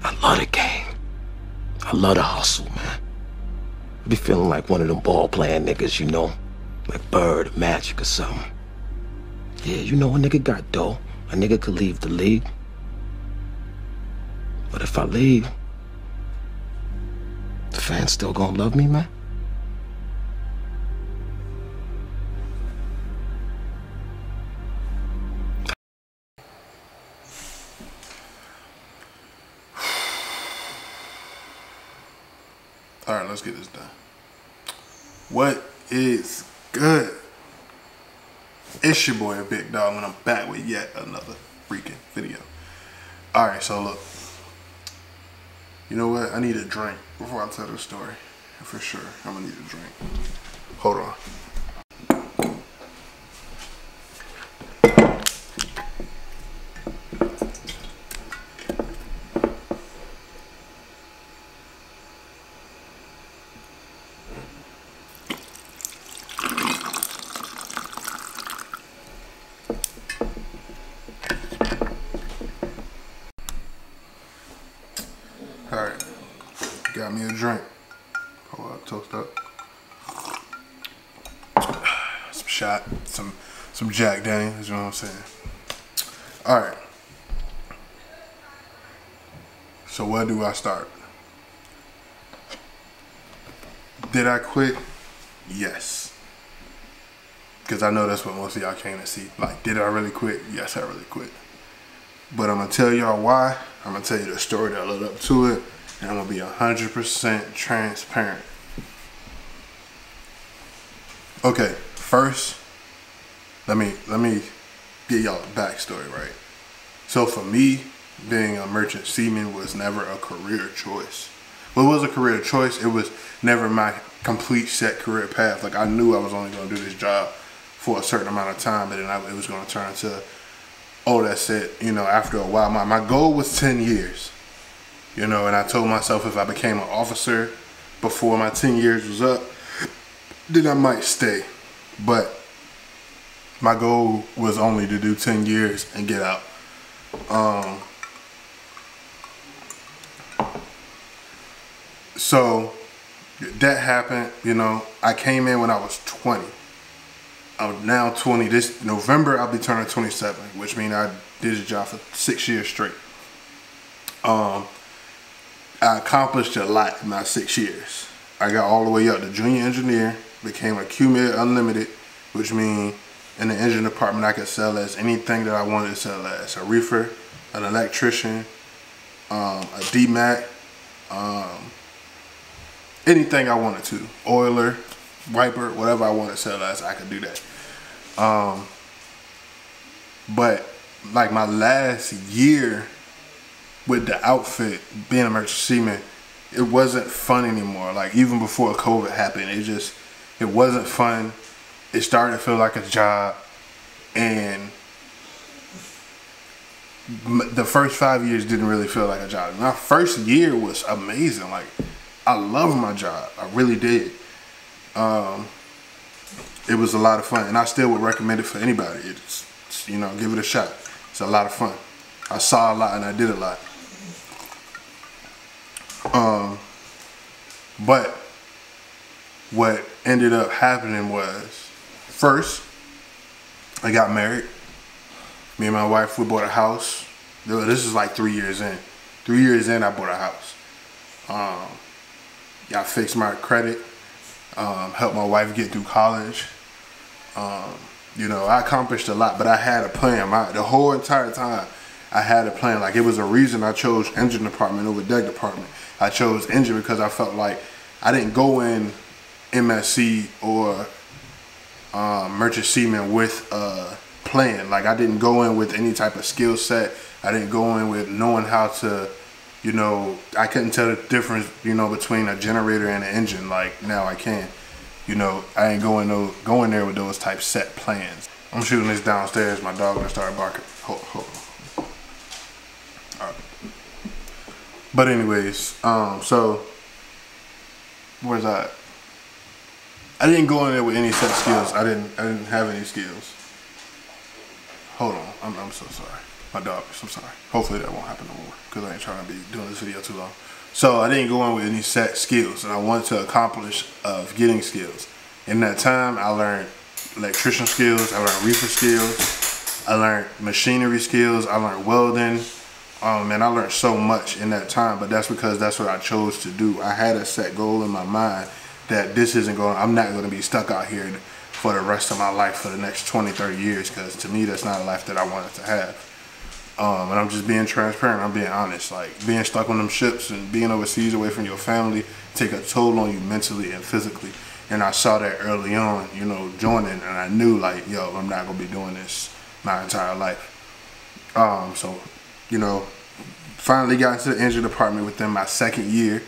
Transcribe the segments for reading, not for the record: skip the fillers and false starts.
I love the game. I love the hustle, man. I be feeling like one of them ball-playing niggas, you know? Like Bird or Magic or something. Yeah, you know, a nigga got dough. A nigga could leave the league. But if I leave, the fans still gonna love me, man? All right, let's get this done. What is good? It's your boy, Big Dawg, and I'm back with yet another freaking video. All right, so look. You know what? I need a drink before I tell the story. For sure, I'm gonna need a drink. Hold on. Alright, got me a drink. Hold up, toast up. Some shot, some Jack Daniels, you know what I'm saying? Alright. So where do I start? Did I quit? Yes. Because I know that's what most of y'all came to see. Like, did I really quit? Yes, I really quit. But I'm going to tell y'all why. I'm going to tell you the story that led up to it. And I'm going to be 100% transparent. Okay, first, let me get y'all a backstory, right? So for me, being a merchant seaman was never a career choice. Well, it was a career choice. It was never my complete set career path. Like, I knew I was only going to do this job for a certain amount of time, but then it was going to turn into, oh, that's it. You know, after a while, my goal was 10 years. You know, and I told myself if I became an officer before my 10 years was up, then I might stay. But my goal was only to do 10 years and get out. So that happened, you know. I came in when I was 20. I'm now 20. This November, I'll be turning 27, which means I did the job for 6 years straight. I accomplished a lot in my 6 years. I got all the way up to junior engineer, became a QMed Unlimited, which means in the engine department I could sell as anything that I wanted to sell as. A reefer, an electrician, a DMAC, anything I wanted to. Oiler, wiper, whatever I wanted to sell as, I could do that. But like my last year with the outfit, being a merchant seaman, it wasn't fun anymore. Like, even before COVID happened, it wasn't fun. It started to feel like a job. And the first 5 years didn't really feel like a job. My first year was amazing. Like, I loved my job. I really did. It was a lot of fun. And I still would recommend it for anybody. It's, you know, give it a shot. It's a lot of fun. I saw a lot and I did a lot. But what ended up happening was, first, I got married. Me and my wife, we bought a house. This is like 3 years in. 3 years in, I bought a house. I fixed my credit, helped my wife get through college. You know, I accomplished a lot, but I had a plan. The whole entire time, I had a plan. Like, it was a reason I chose engine department over deck department. I chose engine because I felt like I didn't go in MSC or merchant seaman with a plan. Like, I didn't go in with any type of skill set. I didn't go in with knowing how to, you know, I couldn't tell the difference, you know, between a generator and an engine. Like, now I can. You know, I ain't going there with those type set plans. I'm shooting this downstairs. My dog gonna start barking. Hold on. All right. But anyways, so where's that? I didn't go in there with any set skills. I didn't have any skills. Hold on. I'm so sorry. My daughters, I'm sorry. Hopefully that won't happen no more because I ain't trying to be doing this video too long. So I didn't go in with any set skills, and I wanted to accomplish getting skills. In that time, I learned electrician skills, I learned reefer skills, I learned machinery skills, I learned welding. And I learned so much in that time, but that's because that's what I chose to do. I had a set goal in my mind that I'm not going to be stuck out here for the rest of my life for the next 20, 30 years, because to me, that's not a life that I wanted to have. And I'm just being transparent, I'm being honest. Like, being stuck on them ships and being overseas away from your family take a toll on you mentally and physically. And I saw that early on, you know, joining, and I knew, like, yo, I'm not going to be doing this my entire life. So, you know, finally got into the engine department within my second year.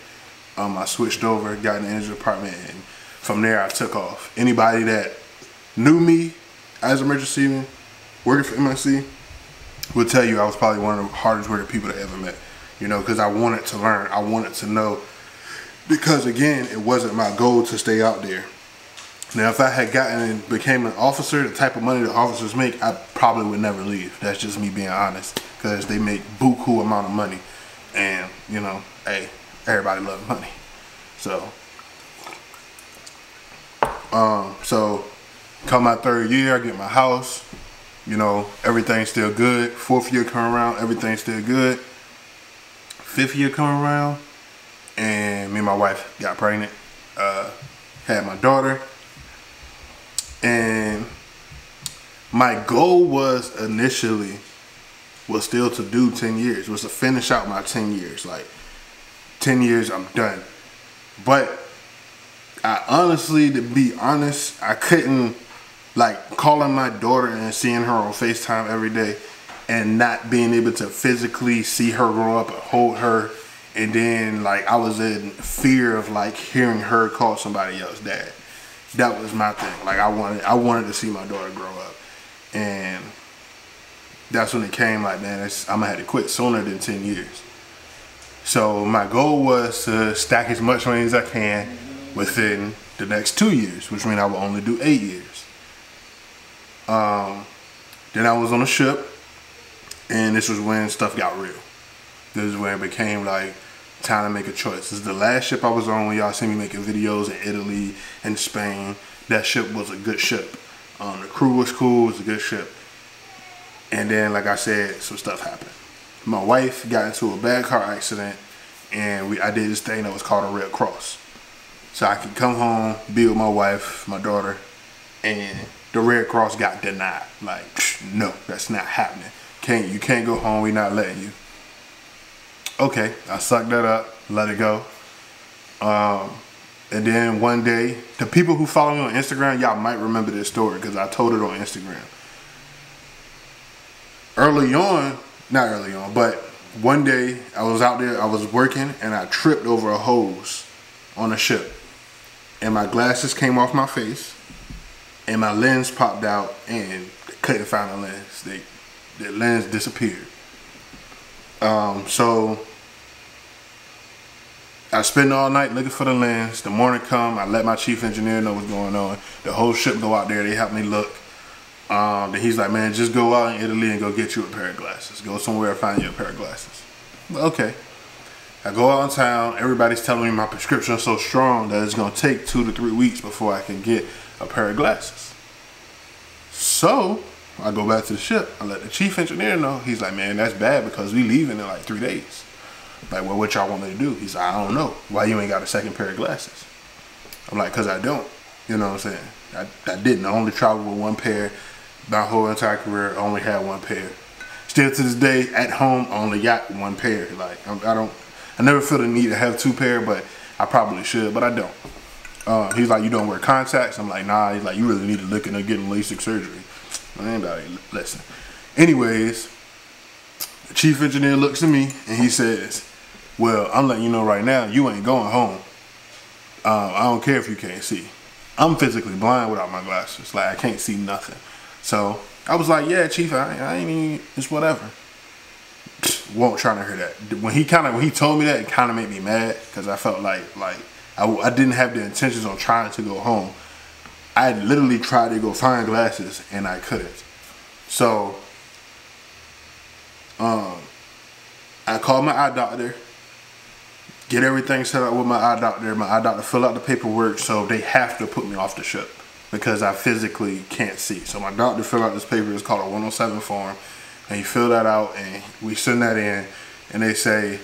I switched over, got in the engine department, and from there I took off. Anybody that knew me as a merchant seaman, working for MSC, will tell you I was probably one of the hardest working people they ever met. You know, because I wanted to learn, I wanted to know. Because again, it wasn't my goal to stay out there. Now, if I had gotten and became an officer, the type of money that officers make, I probably would never leave. That's just me being honest, because they make buku amount of money, and you know, hey, everybody loves money. So, come my third year, I get my house. You know, everything's still good. Fourth year come around, everything's still good. Fifth year come around, and me and my wife got pregnant. Had my daughter. And my goal was still to do 10 years, was to finish out my 10 years. Like, 10 years, I'm done. But I honestly, to be honest, I couldn't, like, calling my daughter and seeing her on FaceTime every day and not being able to physically see her grow up and hold her. And then, like, I was in fear of, like, hearing her call somebody else dad. That was my thing. Like, I wanted to see my daughter grow up. And that's when it came, like, man, I'm gonna have to quit sooner than 10 years. So my goal was to stack as much money as I can within the next 2 years, which means I will only do 8 years. Then I was on a ship, and this was when stuff got real. This is when it became like time to make a choice. This is the last ship I was on when y'all see me making videos in Italy and Spain. That ship was a good ship. The crew was cool, it was a good ship. And then, like I said, some stuff happened. My wife got into a bad car accident, and I did this thing that was called a Red Cross. So I could come home, be with my wife, my daughter, and the Red Cross got denied. Like, no, that's not happening. You can't go home, we're not letting you. Okay, I sucked that up, let it go. And then one day, the people who follow me on Instagram, y'all might remember this story because I told it on Instagram. Not early on, but one day I was out there, I was working, and I tripped over a hose on a ship. And my glasses came off my face, and my lens popped out, and couldn't find the lens. The lens disappeared. So I spent all night looking for the lens. The morning come, I let my chief engineer know what's going on. The whole ship go out there, they help me look. Then he's like, man, just go out in Italy and go get you a pair of glasses. Go somewhere and find you a pair of glasses. Okay. I go out in town, everybody's telling me my prescription is so strong that it's gonna take 2 to 3 weeks before I can get a pair of glasses. So I go back to the ship. I let the chief engineer know. He's like, man, that's bad because we leaving in like 3 days. Like, well, what y'all want me to do? He's like, I don't know. Why you ain't got a second pair of glasses? I'm like, because I don't. You know what I'm saying? I didn't. I only traveled with one pair. My whole entire career, I only had one pair. Still to this day, at home, I only got one pair. Like, I never feel the need to have 2 pair, but I probably should, but I don't. He's like, you don't wear contacts? I'm like, nah. He's like, you really need to look into getting LASIK surgery. I ain't about to listen. Anyways, the chief engineer looks at me and he says, well, I'm letting you know right now, you ain't going home. I don't care if you can't see. I'm physically blind without my glasses. Like, I can't see nothing. So I was like, yeah, chief, I ain't even, it's whatever. Won't trying to hear that. When he told me that, it kind of made me mad because I felt like I didn't have the intentions on trying to go home. I literally tried to go find glasses and I couldn't. So I called my eye doctor, get everything set up with my eye doctor. My eye doctor fill out the paperwork, so they have to put me off the ship because I physically can't see. So my doctor fill out this paper. It's called a 107 form, and you fill that out, and we send that in, and they say,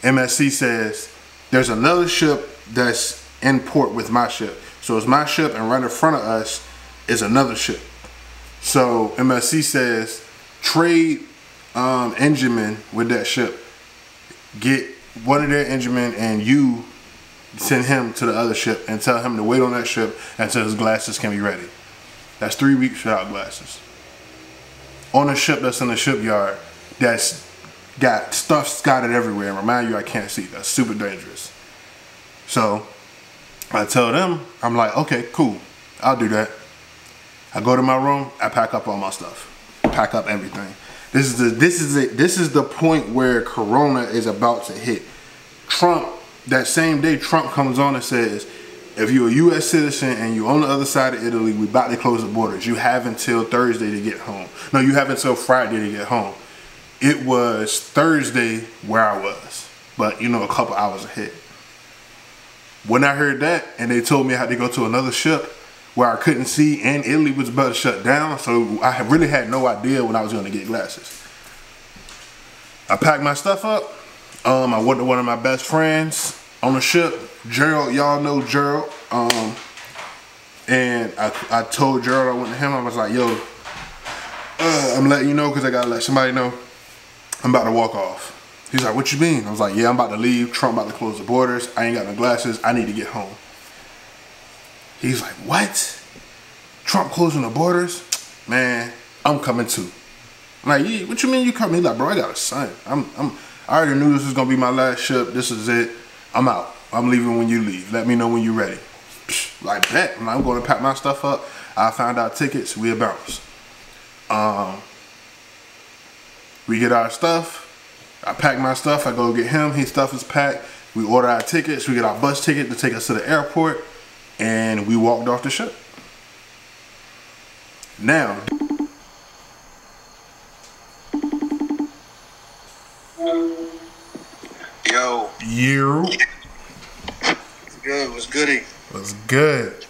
MSC says there's another ship that's in port with my ship. So it's my ship, and right in front of us is another ship. So MSC says trade enginemen with that ship. Get one of their enginemen and you send him to the other ship and tell him to wait on that ship until his glasses can be ready. That's 3 weeks without glasses. On a ship that's in the shipyard that's got stuff scattered everywhere, and remind you I can't see. That's super dangerous. So I tell them, I'm like, okay, cool, I'll do that. I go to my room, I pack up all my stuff. Pack up everything. This is the point where Corona is about to hit. Trump, that same day, Trump comes on and says, if you're a U.S. citizen and you're on the other side of Italy, we about to close the borders. You have until Thursday to get home. No, you have until Friday to get home. It was Thursday where I was, but you know, a couple hours ahead. When I heard that and they told me I had to go to another ship where I couldn't see and Italy was about to shut down, so I really had no idea when I was going to get glasses. I packed my stuff up. I went to one of my best friends on the ship, Gerald. Y'all know Gerald. And I told Gerald, I went to him, I was like, yo, I'm letting you know because I got to let somebody know I'm about to walk off. He's like, what you mean? I was like, yeah, I'm about to leave. Trump about to close the borders. I ain't got no glasses. I need to get home. He's like, what? Trump closing the borders? Man, I'm coming too. I'm like, yeah, what you mean you coming? He's like, bro, I got a son. I already knew this was gonna be my last ship. This is it. I'm out. I'm leaving when you leave. Let me know when you're ready. Like that. I'm going to pack my stuff up. I found out tickets. We'll bounce. We get our stuff. I pack my stuff. I go get him. His stuff is packed. We order our tickets. We get our bus ticket to take us to the airport. And we walked off the ship. Now, yo. You. What's good? What's goody? What's good?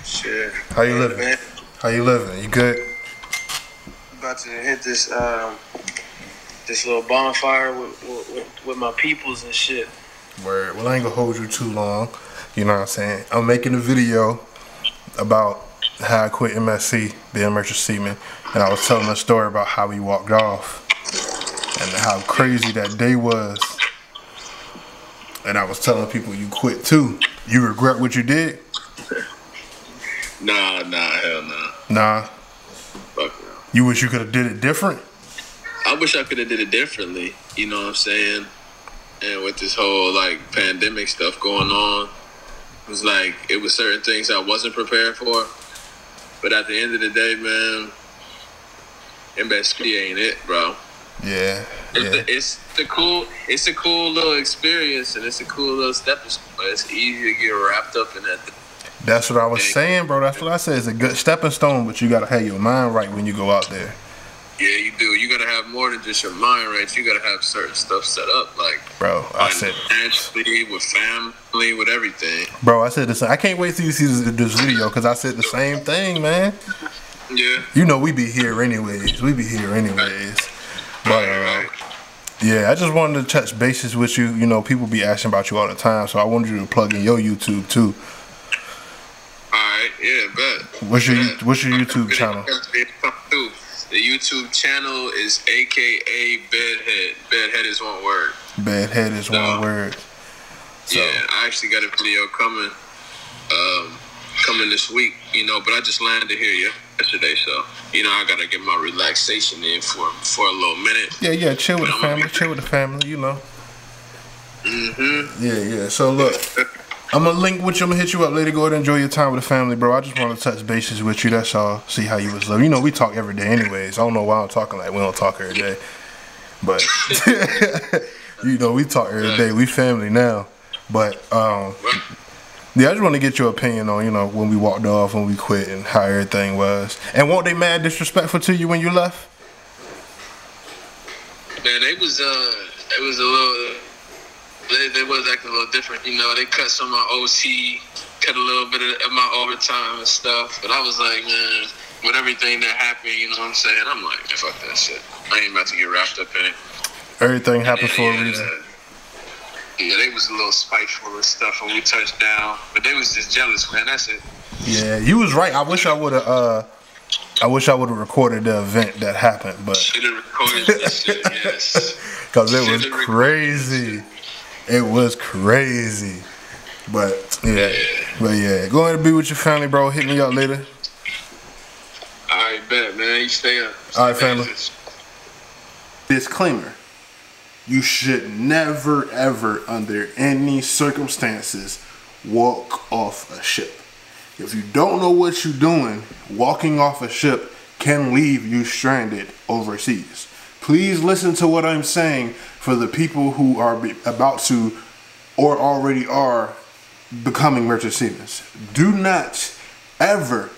Shit. How you living? Man. How you living? You good? About to hit this this little bonfire with my peoples and shit. Word. Well, I ain't gonna hold you too long. You know what I'm saying? I'm making a video about how I quit MSC, the Emergency Seamen, and I was telling a story about how we walked off and how crazy that day was. And I was telling people you quit too. You regret what you did? Nah, hell nah. Nah. Fuck no. You wish you could have did it different? I wish I could have did it differently. You know what I'm saying? And with this whole like pandemic stuff going on, it was like it was certain things I wasn't prepared for. But at the end of the day, man, MSC ain't it, bro. Yeah. It's a cool little experience, and it's a cool little stepping stone. It's easy to get wrapped up in that. That's what I was saying, bro. That's what I said. It's a good stepping stone, but you gotta have your mind right when you go out there. Yeah, you do. You gotta have more than just your mind right. You gotta have certain stuff set up, like bro. I said financially, with family, with everything. Bro, I said the same. I can't wait till you see this video because I said the same thing, man. Yeah. You know we be here anyways. But yeah, I just wanted to touch bases with you. You know, people be asking about you all the time, so I wanted you to plug in your YouTube too. Alright, yeah, bet. What's your YouTube channel? The YouTube channel is AKA Bedhead. Bedhead is one word. Bedhead is one word. So. Yeah, I actually got a video coming this week, you know, but I just landed here yesterday, so you know I gotta get my relaxation in for a little minute. Yeah, chill with the family, you know. Yeah. So look, I'm gonna link with you. I'm gonna hit you up later. Go ahead and enjoy your time with the family, bro. I just want to touch bases with you. That's all. See how you was living. You know, we talk every day, anyways. I don't know why I'm talking like we don't talk every day, but you know, we talk every day. We family now, but yeah, I just want to get your opinion on, you know, when we walked off, when we quit, and how everything was. And weren't they mad disrespectful to you when you left? Man, it was a little. They was acting a little different. You know, they cut some of my OT, cut a little bit of my overtime and stuff. But I was like, man, with everything that happened, you know what I'm saying? I'm like, fuck that shit. I ain't about to get wrapped up in it. Everything happened for a reason. Yeah, they was a little spiteful and stuff when we touched down, but they was just jealous, man. That's it. Yeah, you was right. I wish I would have. I wish I would have recorded the event that happened, but should have recorded this shit. Yes, because it was crazy. It was crazy. But yeah, go ahead and be with your family, bro. Hit me up later. I bet, man. You stay up. All right, family. Disclaimer. You should never, ever, under any circumstances, walk off a ship. If you don't know what you're doing, walking off a ship can leave you stranded overseas. Please listen to what I'm saying for the people who are about to or already are becoming merchant seamen. Do not ever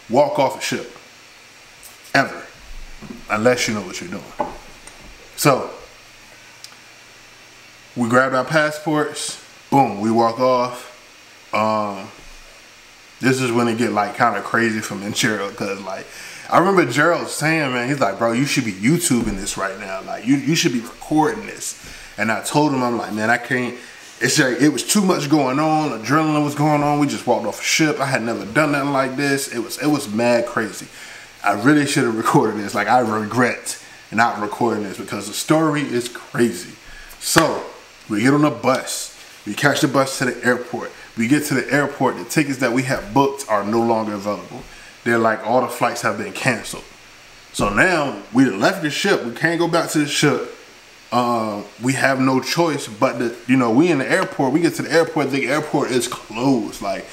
walk off a ship. Ever. Unless you know what you're doing. So, we grabbed our passports. Boom, we walk off. This is when it get like kind of crazy for me and Gerald, because like I remember Gerald saying, man, he's like, bro, you should be YouTubing this right now. Like you should be recording this. And I told him, I'm like, man, I can't. It's like it was too much going on. Adrenaline was going on. We just walked off a ship. I had never done nothing like this. It was mad crazy. I really should have recorded this. Like I regret not recording this because the story is crazy. So we get on a bus. We catch the bus to the airport. We get to the airport. The tickets that we have booked are no longer available. They're like all the flights have been canceled. So now we left the ship. We can't go back to the ship. We have no choice but to, we in the airport. We get to the airport. The airport is closed. Like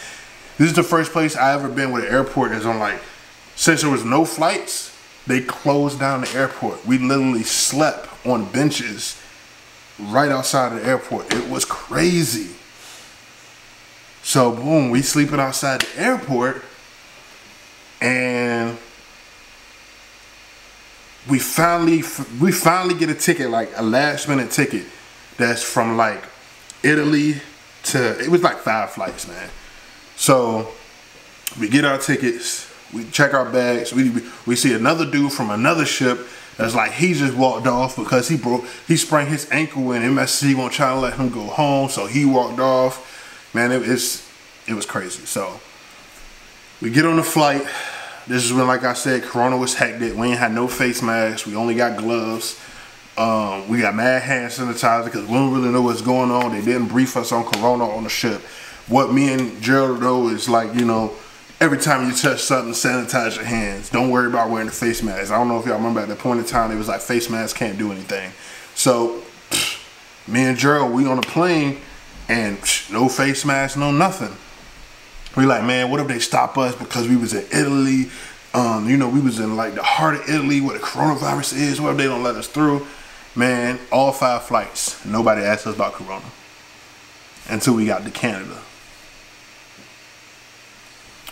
this is the first place I ever been where the airport is on like, since there was no flights, they closed down the airport. We literally slept on benches right outside of the airport. It was crazy. So boom, we sleeping outside the airport, and we finally get a ticket, like a last minute ticket, that's from like Italy to, it was like 5 flights, man. So we get our tickets, we check our bags, we see another dude from another ship that's like, he just walked off because he sprained his ankle and MSC won't try to let him go home, so he walked off. Man, it was crazy. So we get on the flight. This is when, like I said, Corona was hectic. We ain't had no face masks. We only got gloves. We got mad hand sanitizer because we don't really know what's going on. They didn't brief us on Corona on the ship. What me and Gerald know is like, every time you touch something, sanitize your hands. Don't worry about wearing the face mask. I don't know if y'all remember at that point in time, it was like face masks can't do anything. So me and Gerald, we on a plane and no face mask, no nothing. We like, man, what if they stop us because we was in Italy? We was in like the heart of Italy where the coronavirus is. What if they don't let us through? Man, all 5 flights, nobody asked us about Corona until we got to Canada.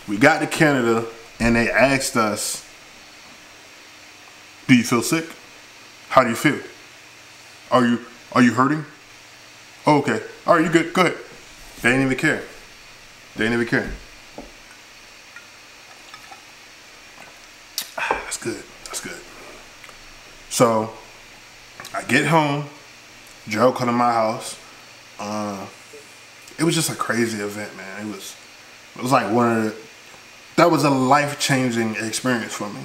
We got to Canada and they asked us, do you feel sick? How do you feel? Are you hurting? Oh, okay. All right, you good. Go ahead. They didn't even care. They didn't even care. That's good. That's good. So I get home. Joe come to my house. It was just a crazy event, man. It was like that was a life-changing experience for me.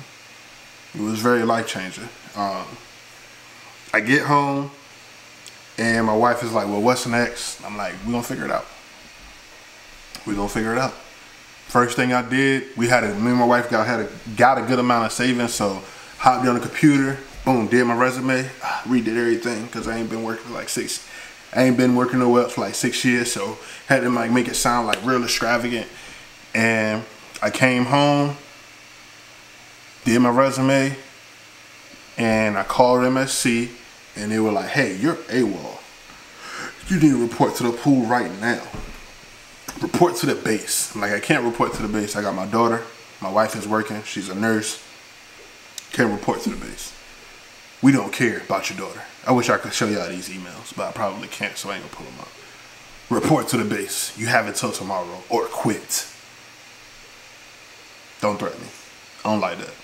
It was very life-changing. I get home and my wife is like, well, what's next? I'm like, we're gonna figure it out. We're gonna figure it out. First thing I did, me and my wife got a good amount of savings, so hopped on the computer, boom, did my resume, redid everything, because I ain't been working nowhere else for like 6 years, so had to like make it sound like real extravagant. And I came home, did my resume, and I called MSC, and they were like, hey, you're AWOL. You need to report to the pool right now. Report to the base. I'm like, I can't report to the base. I got my daughter. My wife is working. She's a nurse. Can't report to the base. we don't care about your daughter. I wish I could show y'all these emails, but I probably can't, so I ain't gonna pull them up. Report to the base. You have until tomorrow or quit. Don't threaten me. I don't like that.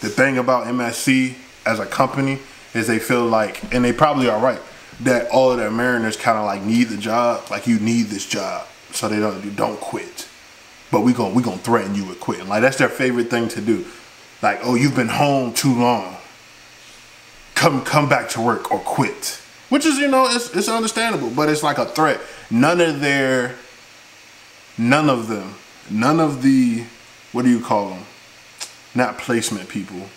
The thing about MSC as a company is they feel like, and they probably are right, that all of their mariners kind of like need the job. Like, you need this job, so they don't quit. But we gonna threaten you with quitting. Like, that's their favorite thing to do. Like, oh, you've been home too long. Come back to work or quit. Which is, you know, it's understandable, but it's like a threat. None of the, what do you call them? Not placement people.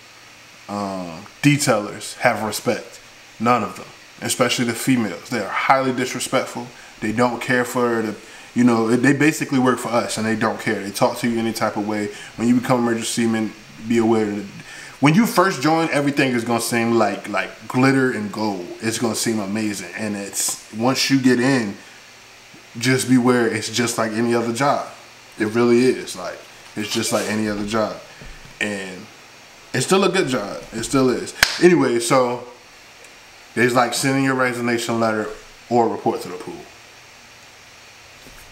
Detailers have respect. None of them. Especially the females. They are highly disrespectful. They don't care for the, you know, they basically work for us and they don't care. They talk to you any type of way. When you become emergency seaman, be aware that when you first join, everything is gonna seem like glitter and gold. It's gonna seem amazing, and it's once you get in, just beware. It's just like any other job. It really is. Like, it's just like any other job, and it's still a good job. It still is. Anyway, so there's like sending your resignation letter or report to the pool.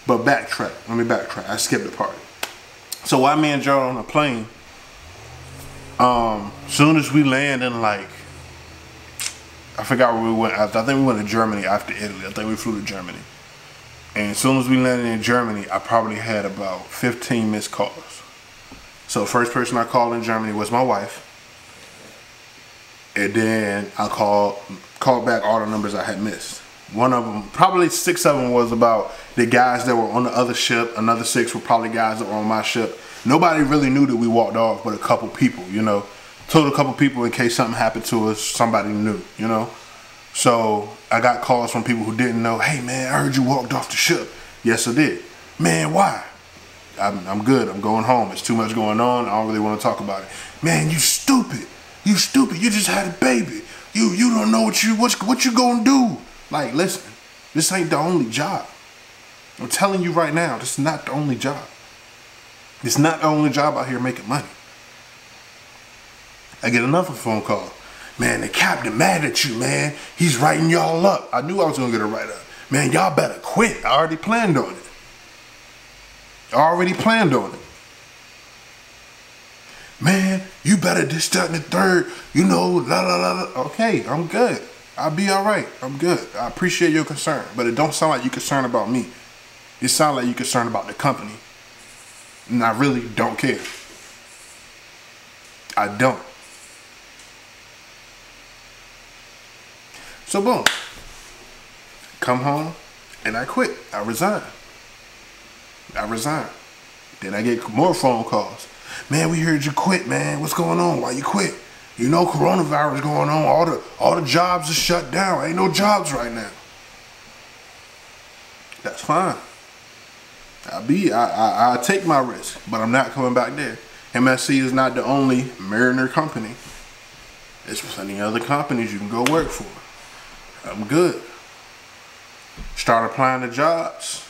But backtrack. Let me backtrack. I skipped the part. So while me and Joe are on a plane, soon as we land in, like, I forgot where we went after. I think we went to Germany after Italy. I think we flew to Germany. And as soon as we landed in Germany, I probably had about 15 missed calls. So first person I called in Germany was my wife. And then I called back all the numbers I had missed. One of them, probably 6 of them, was about the guys that were on the other ship. Another 6 were probably guys that were on my ship. Nobody really knew that we walked off, but a couple people, you know. Told a couple people in case something happened to us, somebody knew, you know. So I got calls from people who didn't know. Hey, man, I heard you walked off the ship. Yes, I did. Man, why? I'm good. I'm going home. It's too much going on. I don't really want to talk about it. Man, you stupid. You stupid. You just had a baby. You don't know what you gonna do. Like, listen, this ain't the only job. I'm telling you right now, this is not the only job. It's not the only job out here making money. I get another phone call. Man, the captain mad at you, man. He's writing y'all up. I knew I was gonna get a write-up. Man, y'all better quit. I already planned on it. Man, you better this, that, and the third. You know, la la la la. Okay, I'm good. I'll be all right. I'm good. I appreciate your concern, but it don't sound like you're concerned about me. It sounds like you're concerned about the company. And I really don't care. I don't. So boom. Come home and I quit. I resign. Then I get more phone calls. Man, we heard you quit, man. What's going on? Why you quit? You know, coronavirus going on. All the jobs are shut down. Ain't no jobs right now. That's fine. I take my risk, but I'm not coming back there. MSC is not the only mariner company. There's plenty of other companies you can go work for. I'm good. Start applying to jobs.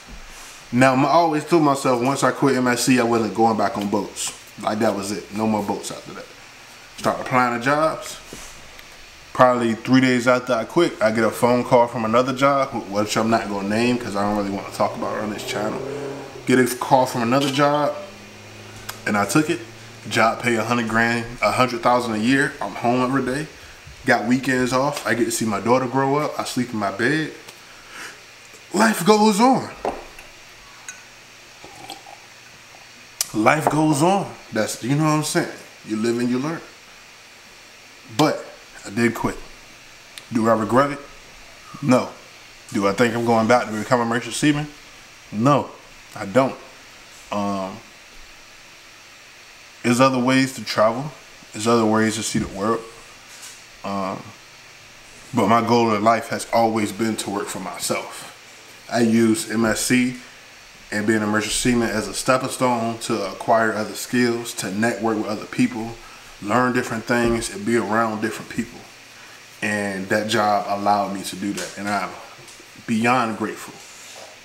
Now, I always told myself once I quit MSC, I wasn't going back on boats. Like, that was it. No more boats after that. Start applying to jobs. Probably 3 days after I quit, I get a phone call from another job, which I'm not going to name because I don't really want to talk about it on this channel. Get a call from another job, and I took it. Job pay $100,000 a year. I'm home every day. Got weekends off. I get to see my daughter grow up. I sleep in my bed. Life goes on. Life goes on. That's, you know what I'm saying? You live and you learn. But I did quit. Do I regret it? No. Do I think I'm going back to become a merchant seaman? No, I don't. There's other ways to travel. There's other ways to see the world. But my goal in life has always been to work for myself. I use MSC and being a merchant seaman as a stepping stone to acquire other skills, to network with other people, learn different things, and be around different people. And that job allowed me to do that. And I'm beyond grateful.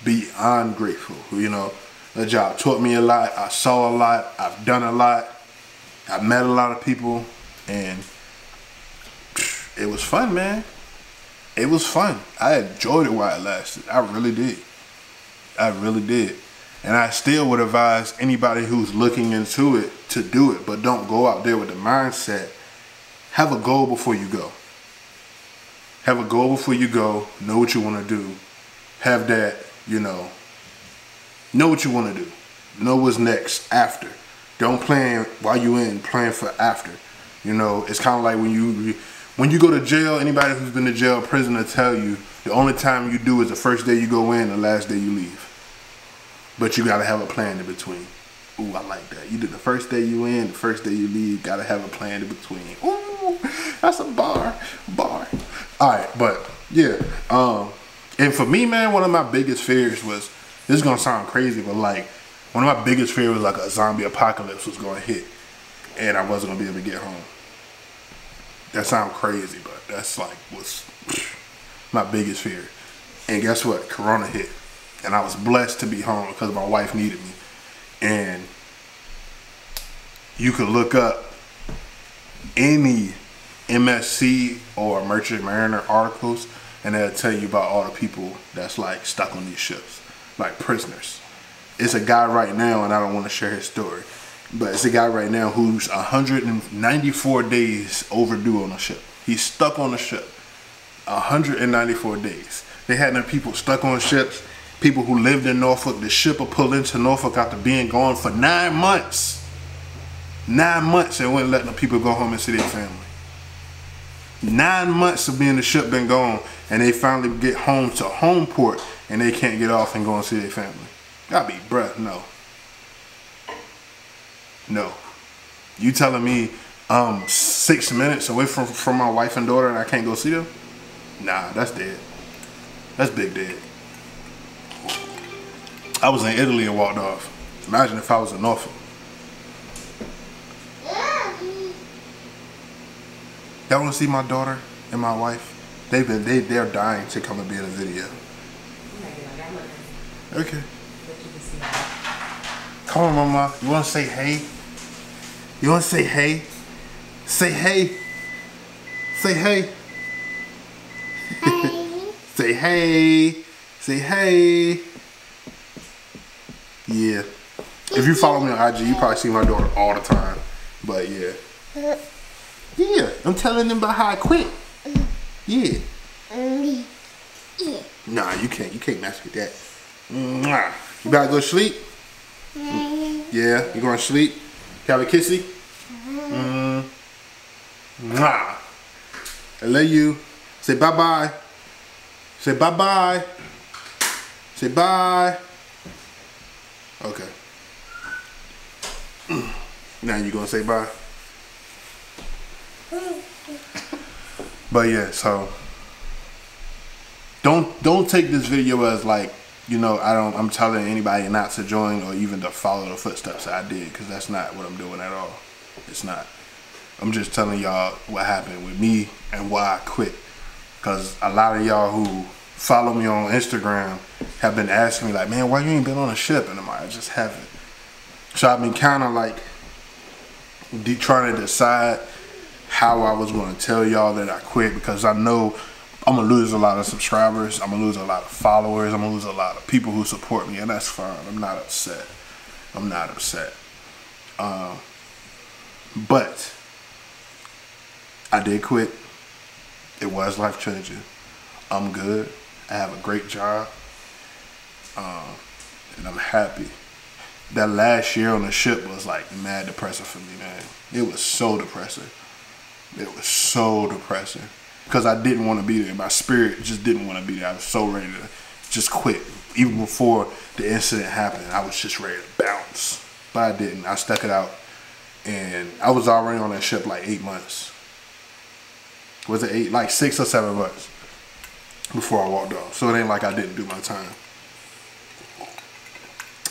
Beyond grateful. You know, the job taught me a lot. I saw a lot. I've done a lot. I've met a lot of people. And it was fun, man. It was fun. I enjoyed it while it lasted. I really did. I really did. And I still would advise anybody who's looking into it to do it, but don't go out there with the mindset. Have a goal before you go. Have a goal before you go. Know what you want to do. Have that, know what you want to do. Know what's next after. Don't plan while you in, plan for after. It's kind of like when you go to jail, anybody who's been to jail, prison will tell you the only time you do is the first day you go in, the last day you leave. But you gotta have a plan in between. Ooh, I like that. You did the first day you in, the first day you leave, gotta have a plan in between. Ooh, that's a bar. Alright, but yeah. And for me, man, one of my biggest fears was, this is gonna sound crazy, but like, one of my biggest fears was like a zombie apocalypse was gonna hit and I wasn't gonna be able to get home. That sounds crazy, but that's like what's my biggest fear. And guess what? Corona hit. And I was blessed to be home because my wife needed me. And you could look up any MSC or Merchant Mariner articles and they'll tell you about all the people that's like stuck on these ships, like prisoners. It's a guy right now, and I don't want to share his story, but it's a guy right now who's 194 days overdue on a ship. He's stuck on a ship. 194 days. They had them people stuck on ships, people who lived in Norfolk. The ship will pull into Norfolk after being gone for 9 months. 9 months, and wouldn't let the people go home and see their family. 9 months of being the ship been gone, and they finally get home to home port, and they can't get off and go and see their family. Gotta be, bruh, no. No. You telling me 6 minutes away from my wife and daughter and I can't go see them? Nah, that's dead. That's big dead. I was in Italy and walked off. Imagine if I was in Norfolk. Y'all wanna see my daughter and my wife? They're dying to come and be in a video. Okay. Come on, mama. You wanna say hey? You wanna say hey? Say hey. Say hey. Hey. Say hey. Say hey. Yeah. If you follow me on IG, you probably see my daughter all the time. But yeah. Yeah. I'm telling them about how I quit. Yeah. Nah, you can't. You can't mess with that. Mwah. You about to go to sleep? Yeah. You going to sleep? Can I have a kissy? Mwah. I love you. Say bye-bye. Say bye-bye. Say bye. Okay. Now you gonna say bye? But yeah, so don't take this video as like, I'm telling anybody not to join or even to follow the footsteps that I did, because that's not what I'm doing at all. It's not. I'm just telling y'all what happened with me and why I quit. Because a lot of y'all who follow me on Instagram have been asking me like, man, why you ain't been on a ship? And I'm like, I just haven't. So I've been kind of like trying to decide how I was going to tell y'all that I quit, because I know I'm going to lose a lot of subscribers. I'm going to lose a lot of followers. I'm going to lose a lot of people who support me, and that's fine. I'm not upset. I'm not upset. But I did quit. It was life-changing. I'm good. I have a great job. And I'm happy. That last year on the ship was like mad depressing for me, man. It was so depressing. It was so depressing. Because I didn't want to be there. My spirit just didn't want to be there. I was so ready to just quit. Even before the incident happened, I was just ready to bounce. But I didn't. I stuck it out. And I was already on that ship like 8 months. Was it 8? Like 6 or 7 months before I walked off. So it ain't like I didn't do my time.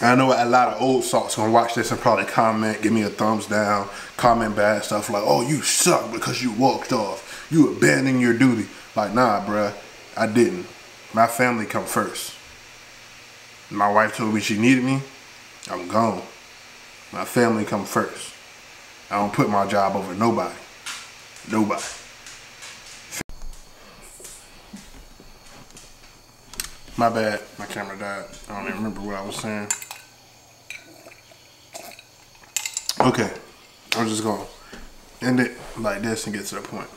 I know a lot of old salts gonna watch this and probably comment, give me a thumbs down, comment bad stuff like, oh, you suck because you walked off. You abandoned your duty. Like, nah, bruh, I didn't. My family come first. My wife told me she needed me. I'm gone. My family come first. I don't put my job over nobody. Nobody. My bad, my camera died. I don't even remember what I was saying. Okay, I'm just gonna end it like this and get to the point.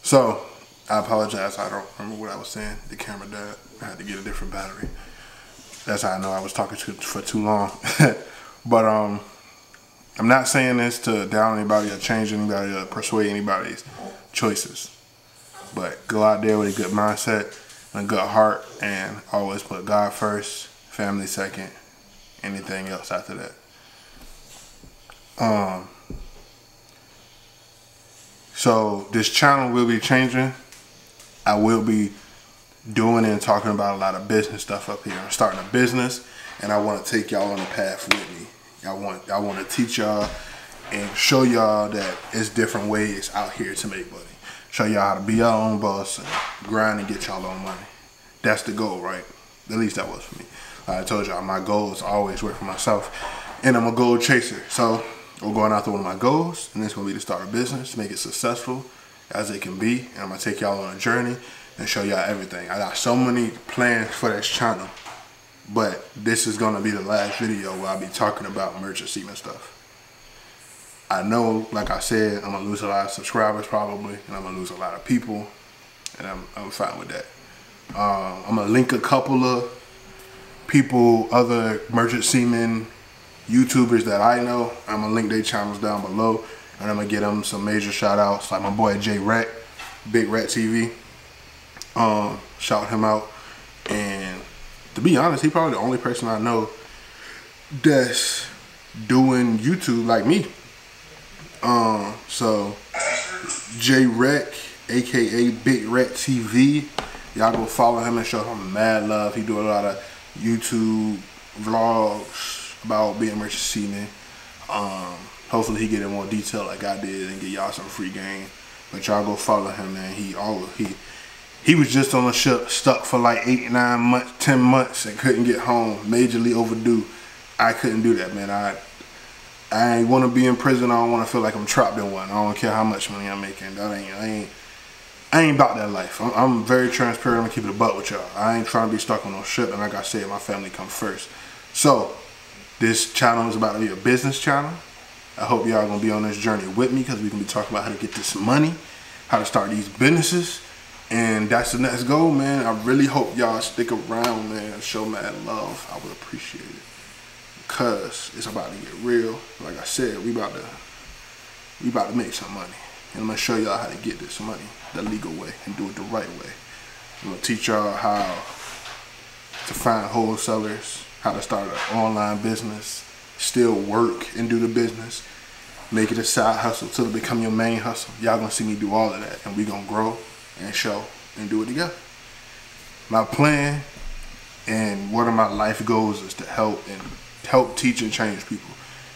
So, I apologize, I don't remember what I was saying. The camera died. I had to get a different battery. That's how I know I was talking for too long. But I'm not saying this to down anybody or change anybody or persuade anybody's choices. But go out there with a good mindset and a good heart, and always put God first, family second, anything else after that. So this channel will be changing. I will be doing and talking about a lot of business stuff up here. I'm starting a business, and I want to take y'all on the path with me. I want to teach y'all and show y'all that it's different ways out here to make money. Show y'all how to be your own boss and grind and get y'all own money. That's the goal, right? At least that was for me. Like I told y'all, my goal is always work for myself, and I'm a goal chaser. So I'm going after one of my goals, and it's going to be to start a business, make it successful as it can be, and I'm going to take y'all on a journey and show y'all everything. I got so many plans for this channel, but this is going to be the last video where I'll be talking about merchant seamen stuff. I know, like I said, I'm going to lose a lot of subscribers probably, and I'm going to lose a lot of people, and I'm fine with that. I'm going to link a couple of people, other merchant seamen YouTubers that I know. I'm going to link their channels down below, and I'm going to get them some major shout outs, like my boy J Rat, Big Rat TV. Shout him out. And to be honest, he probably the only person I know that's doing YouTube like me. So J Rec, aka Big Rat TV, y'all go follow him and show him mad love. He do a lot of YouTube vlogs about being merchant seaman. Hopefully he get in more detail like I did and get y'all some free game. But y'all go follow him, man. He was just on a ship, stuck for like 8, 9 months, 10 months, and couldn't get home. Majorly overdue. I couldn't do that, man. I ain't want to be in prison. I don't want to feel like I'm trapped in one. I don't care how much money I'm making. I ain't about that life. I'm very transparent. I'm gonna keep it a buck with y'all. I ain't trying to be stuck on no ship. And like I said, my family comes first. So this channel is about to be a business channel. I hope y'all gonna be on this journey with me, because we can be talking about how to get this money, how to start these businesses. And that's the next goal, man. I really hope y'all stick around, man. Show mad love. I would appreciate it, because it's about to get real. Like I said, we about to make some money. And I'm going to show y'all how to get this money the legal way and do it the right way. I'm going to teach y'all how to find wholesalers, how to start an online business, still work and do the business, make it a side hustle till it become your main hustle. Y'all going to see me do all of that, and we going to grow and show and do it together. My plan and one of my life goals is to help teach and change people.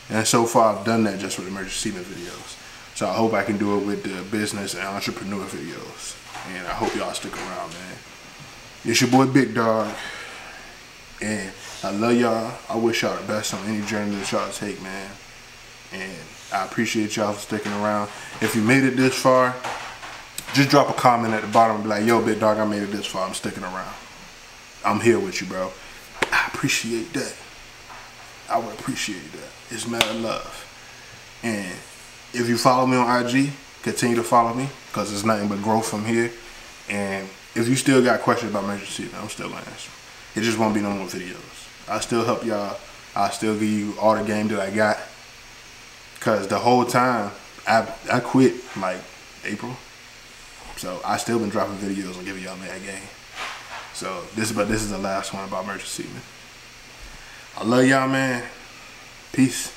And so far I've done that just with emergency seamen videos. So I hope I can do it with the business and entrepreneur videos. And I hope y'all stick around, man. It's your boy Big Dawg. And I love y'all. I wish y'all the best on any journey that y'all take, man. And I appreciate y'all for sticking around. If you made it this far, just drop a comment at the bottom and be like, yo, Big Dawg, I made it this far. I'm sticking around. I'm here with you, bro. I appreciate that. I would appreciate that. It's mad love. And if you follow me on IG, continue to follow me, because it's nothing but growth from here. And if you still got questions about emergency, I'm still gonna answer. It just won't be no more videos. I still help y'all. I still give you all the game that I got. Because the whole time, I quit like April. So I still been dropping videos and giving y'all that game. So this is the last one about emergency, man. I love y'all, man. Peace.